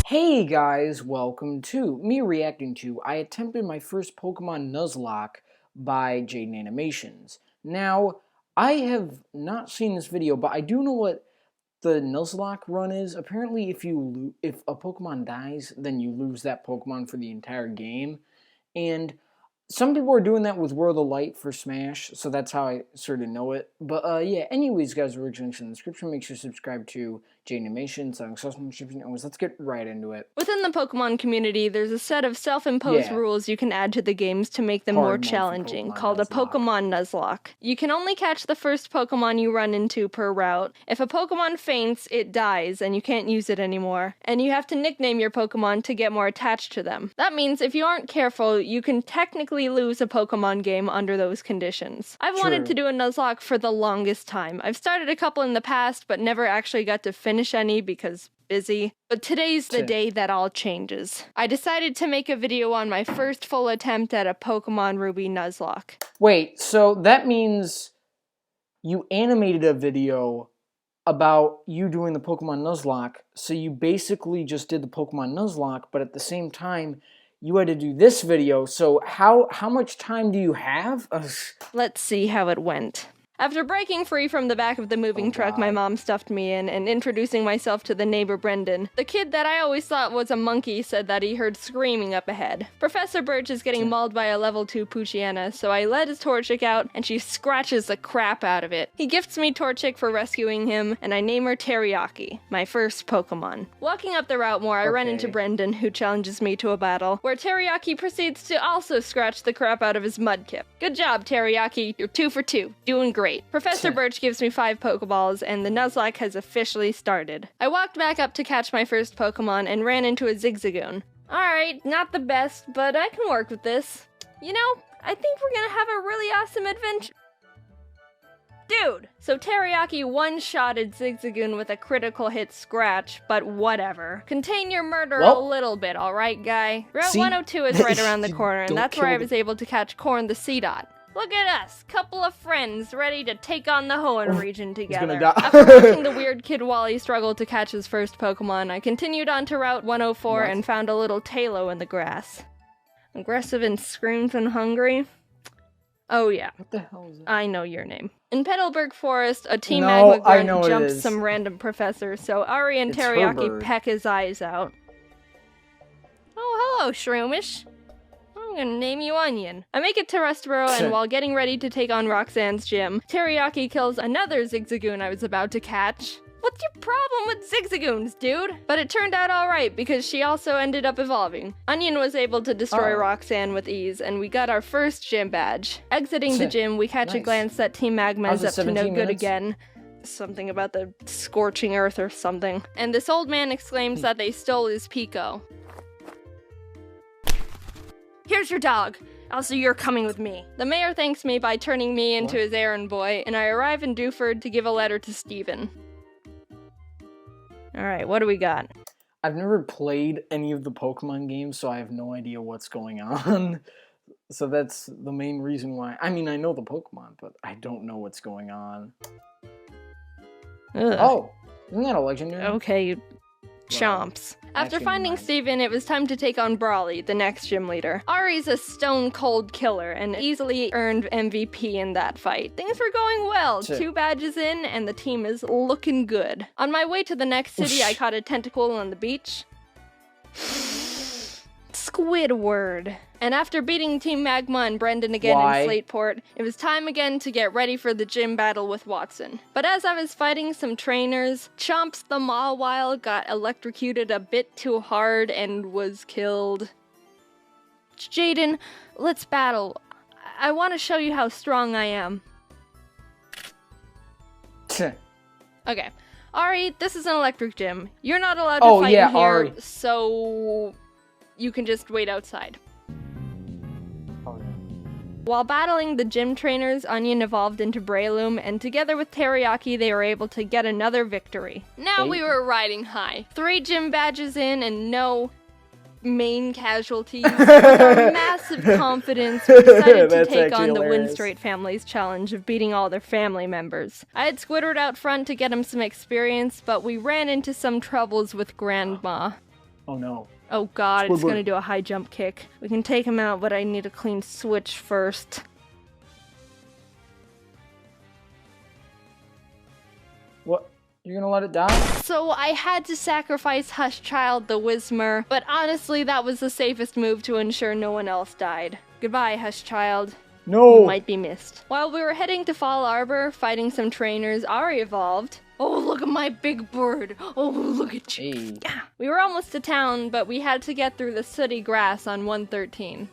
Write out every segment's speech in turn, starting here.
Hey guys, welcome to me reacting to I attempted my first Pokemon Nuzlocke by Jaden Animations. Now, I have not seen this video, but I do know what the Nuzlocke run is. Apparently, if a Pokemon dies, then you lose that Pokemon for the entire game. And some people are doing that with World of Light for Smash, so that's how I sort of know it. But yeah, anyways, guys, we're links in the description. Make sure to subscribe to J Animations, description. Anyways, let's get right into it. Within the Pokemon community, there's a set of self-imposed rules you can add to the games to make them more challenging, called a Pokemon Nuzlocke. You can only catch the first Pokemon you run into per route. If a Pokemon faints, it dies, and you can't use it anymore. And you have to nickname your Pokemon to get more attached to them. That means if you aren't careful, you can technically lose a Pokemon game under those conditions. I've wanted to do a Nuzlocke for the longest time. I've started a couple in the past, but never actually got to finish any because busy. But today's the day that all changes. I decided to make a video on my first full attempt at a Pokemon Ruby Nuzlocke. Wait, so that means you animated a video about you doing the Pokemon Nuzlocke, so you basically just did the Pokemon Nuzlocke, but at the same time, you had to do this video, so how much time do you have? Let's see how it went. After breaking free from the back of the moving truck my mom stuffed me in and introducing myself to the neighbor Brendan, the kid that I always thought was a monkey said that he heard screaming up ahead. Professor Birch is getting mauled by a level 2 Poochyena, so I let his Torchic out and she scratches the crap out of it. He gifts me Torchic for rescuing him, and I name her Teriyaki, my first Pokemon. Walking up the route more, I run into Brendan, who challenges me to a battle, where Teriyaki proceeds to also scratch the crap out of his Mudkip. Good job, Teriyaki, you're 2 for 2, doing great. Professor Birch gives me 5 Pokeballs, and the Nuzlocke has officially started. I walked back up to catch my first Pokemon and ran into a Zigzagoon. Alright, not the best, but I can work with this. You know, I think we're gonna have a really awesome adventure. Dude! So Teriyaki one-shotted Zigzagoon with a critical hit scratch, but whatever. Contain your murder a little bit, alright, guy? Route 102 is right around the corner, and that's where I was able to catch Corn the Seedot. Look at us, couple of friends ready to take on the Hoenn region together. After watching the weird kid Wally struggle to catch his first Pokemon, I continued on to Route 104 and found a little Talo in the grass. Aggressive and screams and hungry? Oh yeah. What the hell is that? I know your name. In Petalburg Forest, a Team Magma grunt jumps some random professor, so Ari and Teriyaki peck his eyes out. Oh, hello, Shroomish. I'm gonna name you Onion. I make it to Rustboro, and while getting ready to take on Roxanne's gym, Teriyaki kills another Zigzagoon I was about to catch. What's your problem with Zigzagoons, dude? But it turned out alright, because she also ended up evolving. Onion was able to destroy Roxanne with ease, and we got our first gym badge. Exiting the gym, we catch a glance that Team Magma is up to no good again. Something about the scorching earth or something. And this old man exclaims that they stole his Pico. Here's your dog. Also, you're coming with me. The mayor thanks me by turning me into his errand boy, and I arrive in Dewford to give a letter to Steven. Alright, what do we got? I've never played any of the Pokemon games, so I have no idea what's going on. So that's the main reason why. I mean, I know the Pokemon, but I don't know what's going on. Ugh. Oh, isn't that a legendary? Okay, chomps. After finding Steven, it was time to take on Brawly, the next gym leader. Ari's a stone-cold killer and easily earned MVP in that fight. Things were going well. 2 badges in, and the team is looking good. On my way to the next city, I caught a tentacle on the beach. Squidward. And after beating Team Magma and Brendan again in Slateport, it was time again to get ready for the gym battle with Watson. But as I was fighting some trainers, Chomps the Mawile got electrocuted a bit too hard and was killed. Jaden, let's battle. I want to show you how strong I am. Okay. Ari, this is an electric gym. You're not allowed to fight in here, so you can just wait outside. While battling the gym trainers, Onion evolved into Breloom, and together with Teriyaki, they were able to get another victory. Now we were riding high. 3 gym badges in and no main casualties. With our massive confidence, we decided to take on the Winstraight family's challenge of beating all their family members. I had Squidward out front to get him some experience, but we ran into some troubles with Grandma. Oh no. Oh god, it's Squidward. gonna do a high jump kick. We can take him out, but I need a clean switch first. What? You're gonna let it die? So I had to sacrifice Hushchild the Whismer, but honestly that was the safest move to ensure no one else died. Goodbye, Hushchild. No! You might be missed. While we were heading to Fall Arbor, fighting some trainers, Ari evolved. Oh, look at my big bird. Oh, look at you. Hey. We were almost to town, but we had to get through the sooty grass on 113.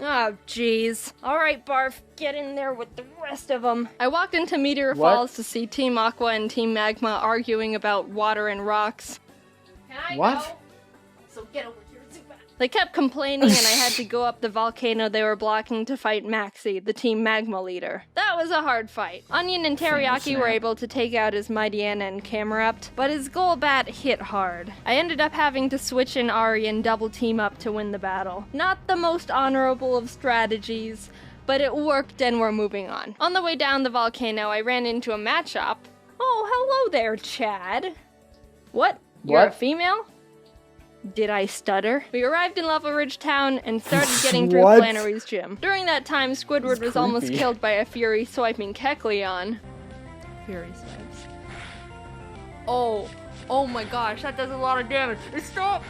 Oh, jeez. Alright, Barf, get in there with the rest of them. I walked into Meteor Falls to see Team Aqua and Team Magma arguing about water and rocks. Can I go? So get over here, Zubat. They kept complaining and I had to go up the volcano they were blocking to fight Maxie, the Team Magma leader. That was a hard fight. Onion and Teriyaki were able to take out his Mightyena and Camerupt, but his Golbat hit hard. I ended up having to switch in Ari and double team up to win the battle. Not the most honorable of strategies, but it worked and we're moving on. On the way down the volcano, I ran into a mat shop. Oh, hello there, Chad. What? You're a female? Did I stutter? We arrived in Lava Ridge Town and started getting through Flannery's gym. During that time, Squidward was almost killed by a Fury swiping Kecleon. Fury swipes. Oh my gosh, that does a lot of damage. Stop!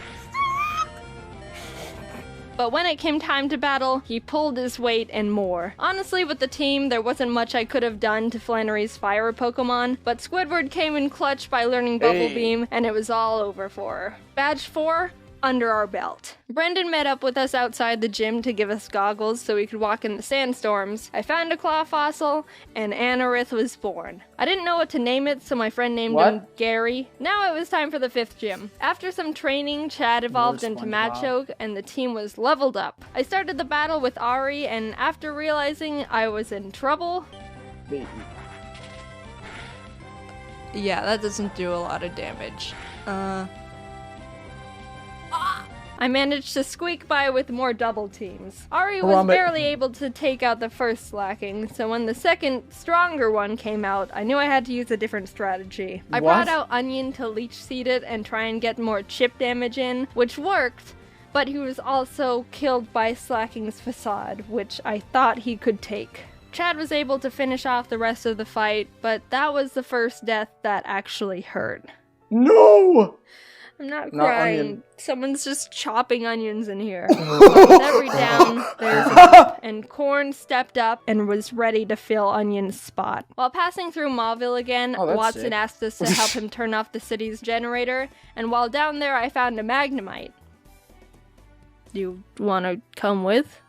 But when it came time to battle, he pulled his weight and more. Honestly, with the team, there wasn't much I could have done to Flannery's fire Pokemon, but Squidward came in clutch by learning Bubble Beam, and it was all over for her. Badge 4, under our belt. Brendan met up with us outside the gym to give us goggles so we could walk in the sandstorms. I found a claw fossil, and Anorith was born. I didn't know what to name it, so my friend named him Gary. Now it was time for the 5th gym. After some training, Chad evolved into Machoke, and the team was leveled up. I started the battle with Ari, and after realizing I was in trouble... Yeah, that doesn't do a lot of damage. I managed to squeak by with more double teams. Ari was barely able to take out the first slacking, so when the second, stronger one came out, I knew I had to use a different strategy. I brought out Onion to leech seed it and try and get more chip damage in, which worked, but he was also killed by Slacking's Facade, which I thought he could take. Chad was able to finish off the rest of the fight, but that was the first death that actually hurt. No! I'm not crying. Onion. Someone's just chopping onions in here. But with every down, there's a up, and Corn stepped up and was ready to fill Onion's spot. While passing through Mauville again, Watson asked us to help him turn off the city's generator, and while down there I found a Magnemite. Do you want to come with?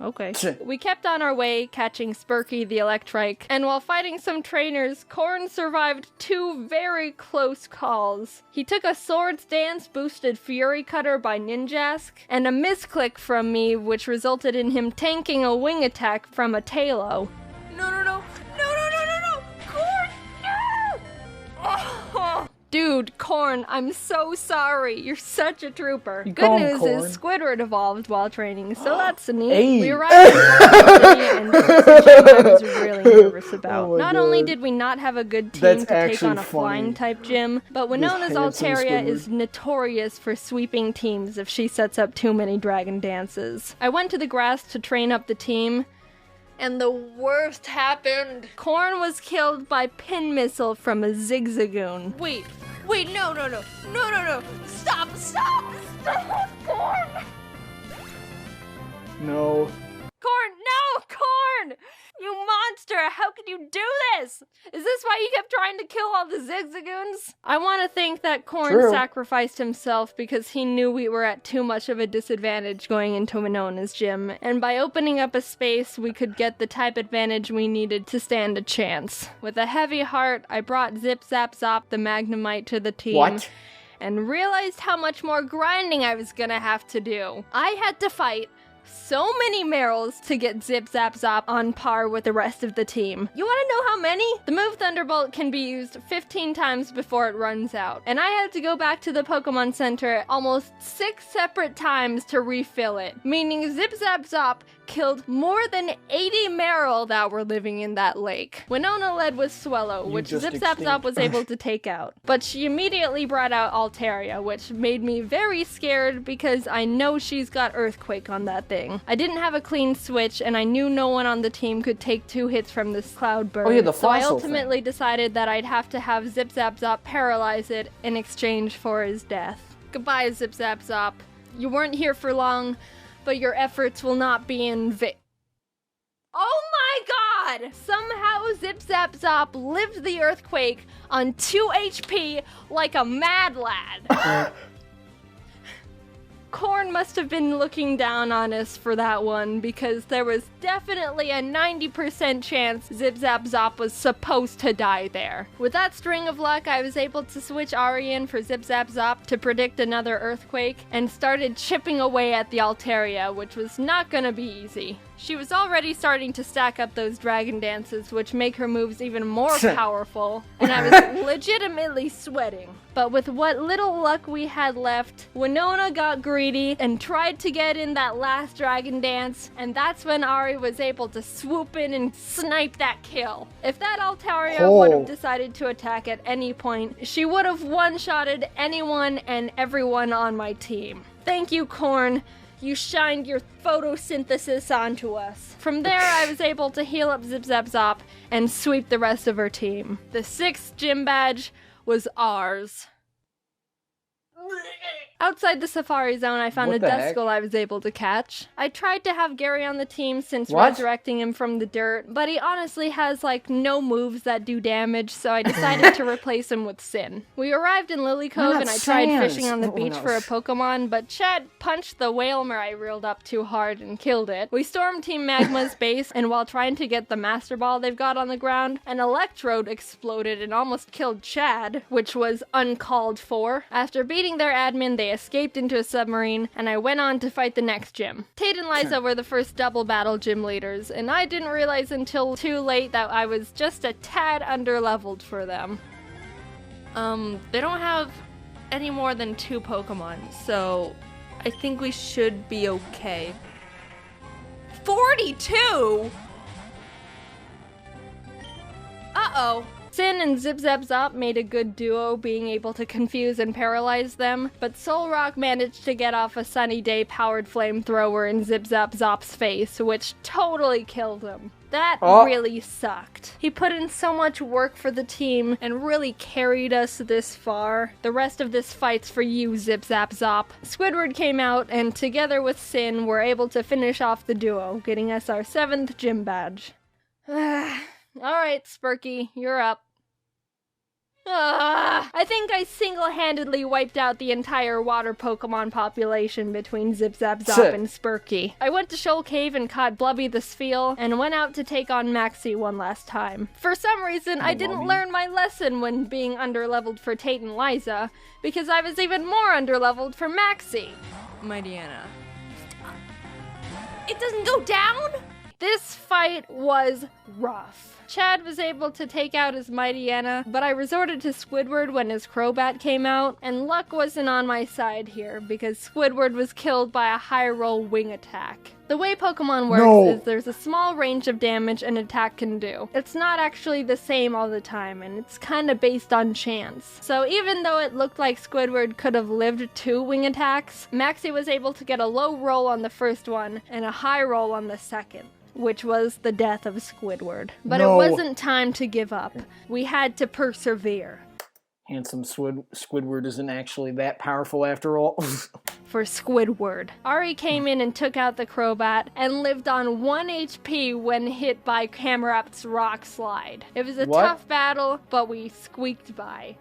Okay. We kept on our way, catching Spurky the Electrike, and while fighting some trainers, Corn survived 2 very close calls. He took a Swords Dance boosted Fury Cutter by Ninjask, and a misclick from me, which resulted in him tanking a wing attack from a Tailo. No, Corn, no! Oh. Dude, Corn, I'm so sorry. You're such a trooper. Good news is Squidward evolved while training, so that's neat. We arrived in the city, and this is a gym I was really nervous about. Not only did we not have a good team to take on a flying-type gym, but Winona's Altaria is notorious for sweeping teams if she sets up too many dragon dances. I went to the grass to train up the team, and the worst happened. Corn was killed by pin missile from a Zigzagoon. Wait, no. Stop, Corn! No. Corn! You monster! How could you do this? Is this why you kept trying to kill all the Zigzagoons? I want to think that Corn sacrificed himself because he knew we were at too much of a disadvantage going into Winona's gym, and by opening up a space, we could get the type advantage we needed to stand a chance. With a heavy heart, I brought Zip Zap Zop the Magnemite to the team. And realized how much more grinding I was gonna have to do. I had to fight so many Merrills to get Zip Zap Zop on par with the rest of the team. You want to know how many? The move Thunderbolt can be used 15 times before it runs out, and I had to go back to the Pokemon Center almost 6 separate times to refill it, meaning Zip Zap Zop killed more than 80 Meryl that were living in that lake. Winona led with Swellow, which Zip Zap Zop was able to take out. But she immediately brought out Altaria, which made me very scared because I know she's got Earthquake on that thing. I didn't have a clean switch, and I knew no one on the team could take 2 hits from this cloud bird. Oh yeah, the so I fossil ultimately decided that I'd have to have Zip Zap Zop paralyze it in exchange for his death. Goodbye, Zip Zap Zop. You weren't here for long, but your efforts will not be in vain. Oh my god! Somehow Zip Zap Zop lived the earthquake on 2 HP like a mad lad. Korn must have been looking down on us for that one, because there was definitely a 90% chance Zip Zap Zop was supposed to die there. With that string of luck, I was able to switch Ari in for Zip Zap Zop to predict another earthquake, and started chipping away at the Altaria, which was not gonna be easy. She was already starting to stack up those dragon dances, which make her moves even more powerful, and I was legitimately sweating. But with what little luck we had left, Winona got greedy and tried to get in that last dragon dance, and that's when Ari was able to swoop in and snipe that kill. If that Altaria would have decided to attack at any point, she would have one-shotted anyone and everyone on my team. Thank you, Korn. You shined your photosynthesis onto us. From there, I was able to heal up Zip Zap Zop and sweep the rest of her team. The 6th gym badge was ours. Outside the Safari Zone, I found a Duskull I was able to catch. I tried to have Gary on the team since resurrecting him from the dirt, but he honestly has like no moves that do damage, so I decided to replace him with Sin. We arrived in Lily Cove and I tried fishing on the beach for a Pokemon, but Chad punched the Whalmer I reeled up too hard and killed it. We stormed Team Magma's base, and while trying to get the Master Ball they've got on the ground, an Electrode exploded and almost killed Chad, which was uncalled for. After beating their admin, they escaped into a submarine, and I went on to fight the next gym. Tate and Liza were the first double battle gym leaders, and I didn't realize until too late that I was just a tad underleveled for them. They don't have any more than 2 Pokemon, so I think we should be okay. 42?! Uh-oh. Sin and Zip Zap Zop made a good duo, being able to confuse and paralyze them, but Solrock managed to get off a Sunny Day powered flamethrower in Zip Zap Zop's face, which totally killed him. That really sucked. He put in so much work for the team and really carried us this far. The rest of this fight's for you, Zip Zap Zop. Squidward came out, and together with Sin, were able to finish off the duo, getting us our 7th gym badge. Alright, Spurky, you're up. I think I single-handedly wiped out the entire water Pokemon population between Zip Zap Zop and Spurky. I went to Shoal Cave and caught Blubby the Spheal, and went out to take on Maxie one last time. For some reason, I didn't learn my lesson when being underleveled for Tate and Liza, because I was even more underleveled for Maxie. Mightyena. It doesn't go down? This fight was rough. Chad was able to take out his Mightyena, but I resorted to Squidward when his Crobat came out, and luck wasn't on my side here, because Squidward was killed by a high roll wing attack. The way Pokemon works is there's a small range of damage an attack can do. It's not actually the same all the time, and it's kinda based on chance. So even though it looked like Squidward could have lived 2 wing attacks, Maxie was able to get a low roll on the first one, and a high roll on the second, which was the death of Squidward. But it wasn't time to give up. We had to persevere. Handsome Squidward isn't actually that powerful after all. For Squidward. Ari came in and took out the Crobat, and lived on 1 HP when hit by Camerapt's Rock Slide. It was a tough battle, but we squeaked by.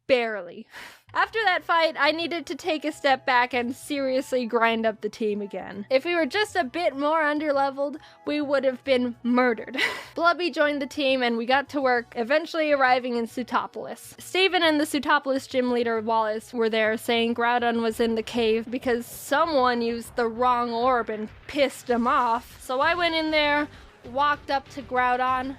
Barely. After that fight, I needed to take a step back and seriously grind up the team again. If we were just a bit more underleveled, we would have been murdered. Blubby joined the team and we got to work, eventually arriving in Sutopolis. Steven and the Sutopolis gym leader Wallace were there, saying Groudon was in the cave because someone used the wrong orb and pissed him off. So I went in there, walked up to Groudon,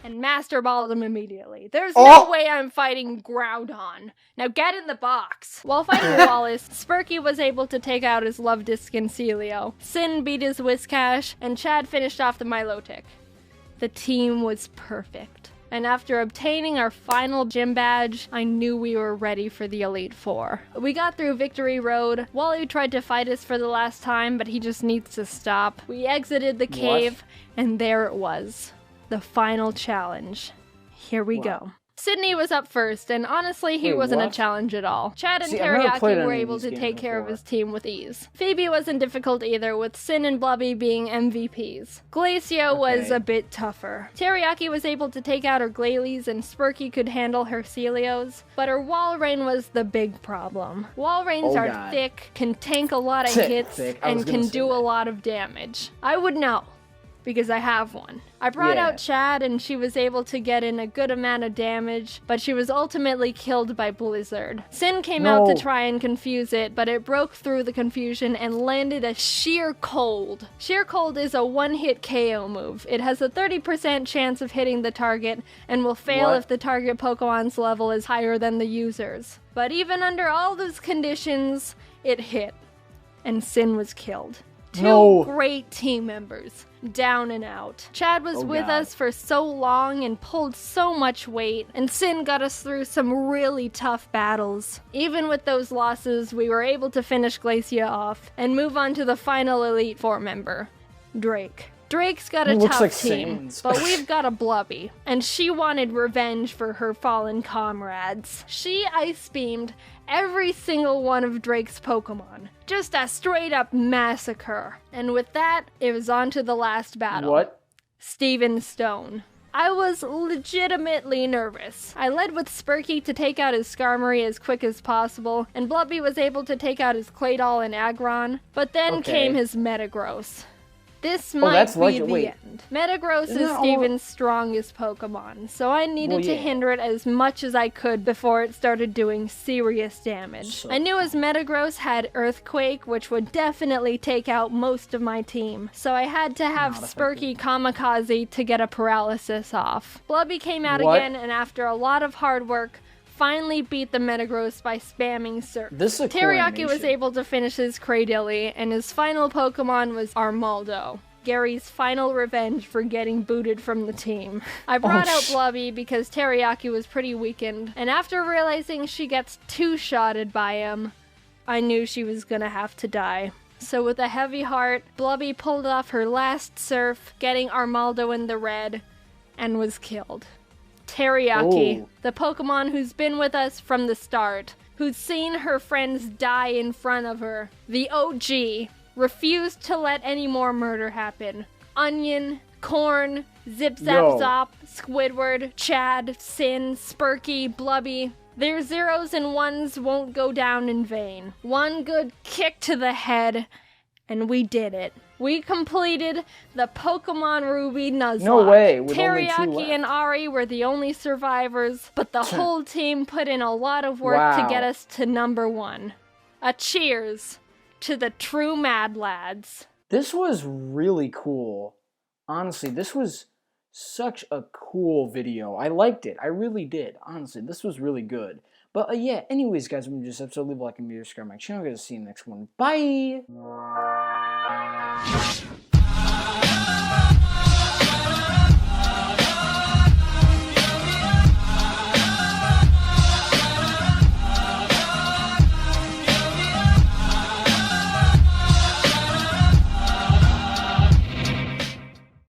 and master balled him immediately. There's no way I'm fighting Groudon. Now get in the box. While fighting Wallace, Spurky was able to take out his Luvdisc and Celio. Sin beat his Whiscash, and Chad finished off the Milotic. The team was perfect. And after obtaining our final gym badge, I knew we were ready for the Elite Four. We got through Victory Road. Wally tried to fight us for the last time, but he just needs to stop. We exited the cave, and there it was. The final challenge. Here we go. Sydney was up first, and honestly, he wasn't a challenge at all. Chad and Teriyaki were able to take care of his team with ease. Phoebe wasn't difficult either, with Sin and Blubby being MVPs. Glacio was a bit tougher. Teriyaki was able to take out her Glalie, and Spurky could handle her Celios, but her Walrein was the big problem. Walreins are thick, can tank a lot of hits, and can do a lot of damage. I would know, because I have one. I brought out Chad, and she was able to get in a good amount of damage, but she was ultimately killed by Blizzard. Sin came out to try and confuse it, but it broke through the confusion and landed a Sheer Cold. Sheer Cold is a one-hit KO move. It has a 30% chance of hitting the target, and will fail if the target Pokemon's level is higher than the user's. But even under all those conditions, it hit, and Sin was killed. Two great team members, down and out. Chad was with us for so long and pulled so much weight, and Sin got us through some really tough battles. Even with those losses, we were able to finish Glacia off and move on to the final Elite Four member, Drake. Drake's got a tough team, but we've got a Blubby, and she wanted revenge for her fallen comrades. She ice beamed every single one of Drake's Pokemon. Just a straight up massacre. And with that, it was on to the last battle. Steven Stone. I was legitimately nervous. I led with Spurky to take out his Skarmory as quick as possible, and Blubby was able to take out his Claydol and Aggron, but then came his Metagross. This might be the end. Metagross is Steven's strongest Pokemon, so I needed to hinder it as much as I could before it started doing serious damage. I knew his Metagross had Earthquake, which would definitely take out most of my team, so I had to have Spurky Kamikaze to get a paralysis off. Blubby came out again, and after a lot of hard work, finally beat the Metagross by spamming Surf. Teriyaki was able to finish his Cradily, and his final Pokemon was Armaldo, Gary's final revenge for getting booted from the team. I brought out Blubby because Teriyaki was pretty weakened, and after realizing she gets two-shotted by him, I knew she was gonna have to die. So with a heavy heart, Blubby pulled off her last Surf, getting Armaldo in the red, and was killed. Teriyaki, the Pokemon who's been with us from the start, who's seen her friends die in front of her, the OG, refused to let any more murder happen. Onion, Corn, Zip Zap Zop, Squidward, Chad, Sin, Spurky, Blubby. Their zeros and ones won't go down in vain. One good kick to the head, and we did it. We completed the Pokemon Ruby Nuzlocke. No way, with Teriyaki and Ari were the only survivors, but the whole team put in a lot of work to get us to number 1. A cheers to the true Mad Lads. This was really cool. Honestly, this was such a cool video. I liked it. I really did. Honestly, this was really good. But yeah, anyways, guys, I'm going to this episode. Leave a like and subscribe to my channel. I'm going to see you in the next one. Bye!